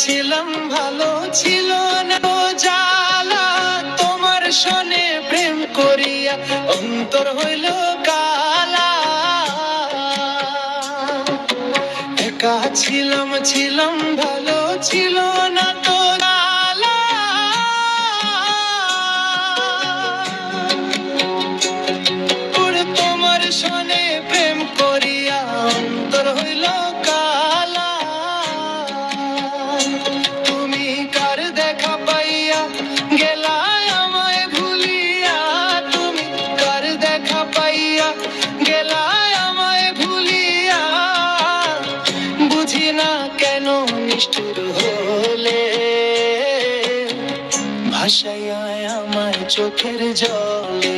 ছিলাম ভালো ছিল না জ্বালা, তোমার সনে প্রেম করিয়া অন্তর হইল কালা। একা ছিলাম ভালো ছিল না তো জ্বালা, তোমার সনে প্রেম করিয়া অন্তর হইল কালা। তুমি কার দেখা পাইয়া গেলা আমায় ভুলিয়া, তুমি কার দেখা পাইয়া গেলা আমায় ভুলিয়া, বুঝি না কেন নিষ্ঠুর হলে ভাসাইয়া আমায় চোখের জলে।